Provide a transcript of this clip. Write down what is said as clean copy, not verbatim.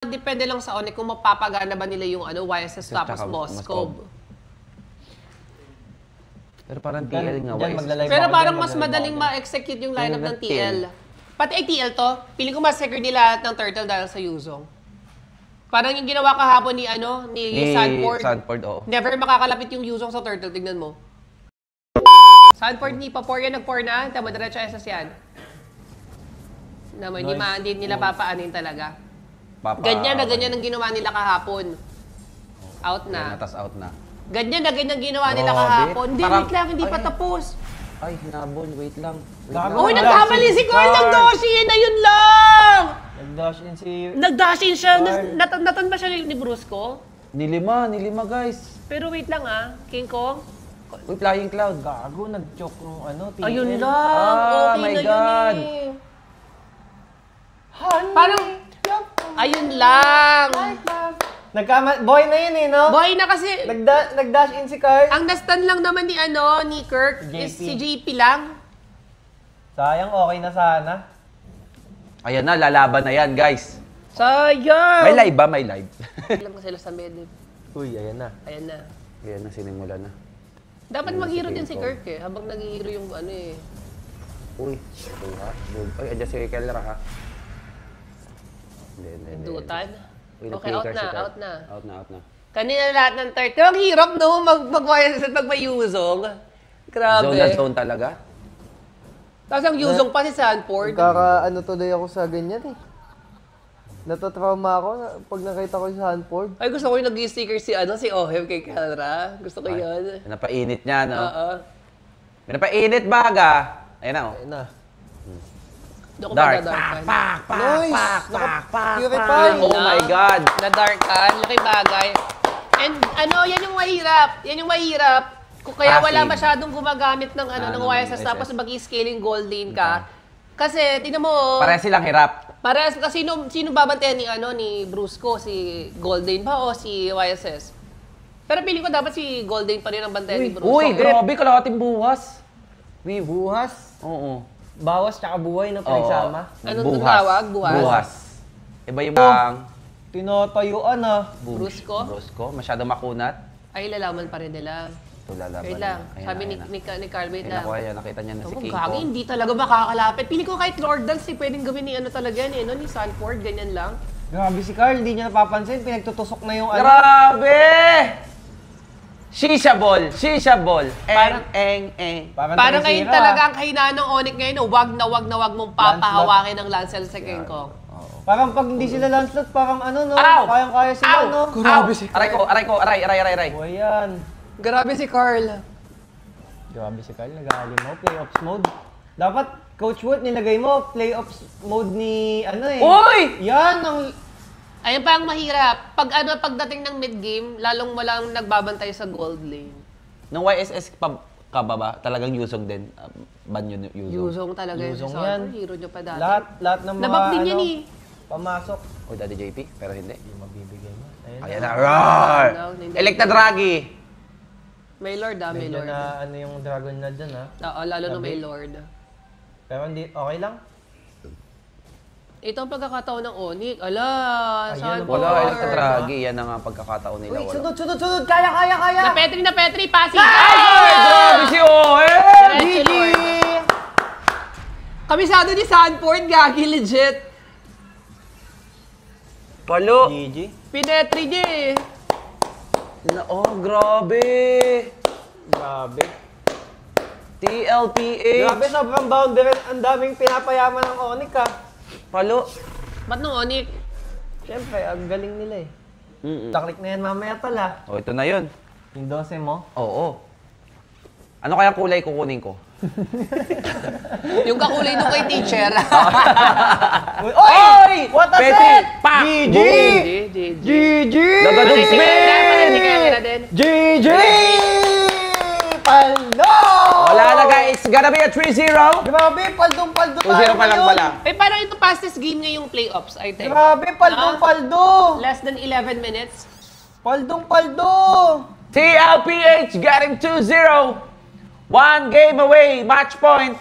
Depende lang sa Onyx kung mapapagana ba nila yung YSS tapos Moskov. Pero parang TL nga YSS. Pero parang mas madaling ma-execute yung lineup ng TL. Pati ay TL to, piling ko mas secure nila lahat ng Turtle dahil sa Yuzong. Parang yung ginawa kahapon ni Sandford. Oo. Never makakalapit yung Yuzong sa Turtle, tignan mo. Sandford ni pa-pour yan, nag-pour na. Tama, diretso SS yan. Naman, hindi nila papaanin talaga. Ganyan na ganyan ang ginawa nila kahapon. Out na. Natas out na. Ganyan na ganyan ginawa nila kahapon. Hindi, wait lang, hindi pa tapos. Ay, hinabon, wait lang. Uy, nagkamali si Carl, nag-dash in, ayun lang! Nag-dash in si... Nag-dash in siya, natan ba siya ni Brusco? Nilima guys. Pero wait lang King Kong. Uy, Flying Cloud. Gago, nag-choke nung TL. Ayun lang, okay my na God. yun eh. Parang, ayun lang. Boy na yun no? Boy na kasi, Nag-dash in si Carl. ang nastan lang naman ni Kirk is si JP lang. Sayang, okay na sana. Ayan na, lalaban na yan, guys. Sayang! May live ba? May live. Alam ko sila sa mid. Uy, ayan na. Ayan na. Ayan na, sinimula na. Dapat mag-hero din si Kirk habang nag-hero yung Uy, ay, andyan si Kelra ha. Hindi. Dutan. Uy, Okay, out na. Out na. Kanina lahat ng turtle. Ang hirap no, pag may Yuzong. Grabe. Zone na zone talaga. Tapos ang Yuzong pa si Sanford. Tuloy ako sa ganyan Natatrauma ako pag nakita ko si Sanford. Ay, gusto ko yung nag-sticker si Ohem kay Kelra. Gusto ko yun. Napainit niya, no? Oo. Napainit baga. Ayan na, Ayun na. Doon ko Dark. na-darkan. Pak. Purify. Oh my God. Na-darkan. Laking bagay. And yan yung mahirap. Yan yung mahirap. Kaya wala masyadong gumagamit ng ng YSS tapos mag-scaling gold lane ka. Kasi, tingnan mo. Pareha silang hirap. Parehas kasi sino babantayan ni Brusco, si Golden ba o si YSS? Pero piling ko dapat si Golden pa rin ang bantayan ni Brusco. Uy, grabe, kalahating buwas. Uy, buhas. Oo. Bawas tsaka buhay na pinagsama. Anong tawag? Buwas? Iba yung bang Tinatayuan Brusco? Masyado makunat. Ay, lalaman pa rin nila. Ito lalaban. Wait lang. Ayan Sabi na. ni Carl, wait lang. Ayan, nakita niya na si King Gagi, Kong. hindi talaga makakalapit. Piling ko kahit Lordals, pwedeng gawin ni talaga yan ni Sanford, ganyan lang. Grabe si Carl, hindi niya napapansin. Pinagtutusok na yung Grabe! Shisha ball. Parang- Parang ngayon Tresira. talaga ang kahinaan ng Onyx ngayon, wag na wag mong papahawakin ng Lancel sa King Kong. Parang pag hindi sila Lancelot, parang no? Ow! Kayang-kaya sila, no? Grabe si Aray. O yan. Grabe si Carl. Grabe si Carl, nag-aalimaw. Playoffs mode. Dapat, Coach Wood, nilagay mo, playoffs mode ni, Uy! Yan, ang... Ayun pa ang mahirap. Pagdating ng mid-game, lalong walang nagbabantay sa gold lane. Nung YSS ka ba? Talagang Yuzong din. Ban yun yung Yuzong. Yuzong talaga yun. Yuzong Sa yan. hero nyo pa dati. Lahat ng mga, Nabak din yan pamasok. O, Daddy JP, pero hindi. Hindi mabibigay mo. Ayan na. Roar! Electa Draghi! May Lord may Medyo Lord. na yung dragon na dyan, Oo, lalo na may Lord. Pero hindi, okay lang. Ito ang pagkakataon ng Onyx. Ala, Ayun, Sanford. Wala, Electa Draghi. Yan ang pagkakataon nila. Wait, Wala. sunod! Kaya! Na Petri, passing. Ay, grabe si Ohem! Diretso, Lord. Kamisado ni Sanford, gagi, legit. Palo! GG. Pinetri niya eh. Grabe! Grabe. TLPH! Grabe, sobrang boundary. Ang daming pinapayaman ng Onyx, Palo! Ba't nung Onyx? Siyempre, ang galing nila Taklik na yan mamaya pala. O, ito na yun. Yung 12 mo. Oo. Ano kaya kulay kukunin ko? Yung kakulay nung kay teacher. Oy! What a Petri! set! Pak! GG! GG. GG! Lagadong GG! Paldo! Wala na guys, it's gonna be a 3-0. Grabe, paldong-paldo 2-0 pa lang pala. Eh, parang ito fastest game ngayong playoffs, I think. Grabe, paldong-paldo! Less than 11 minutes. Paldong-paldo! TLPH getting 2-0. 1 game away, match point.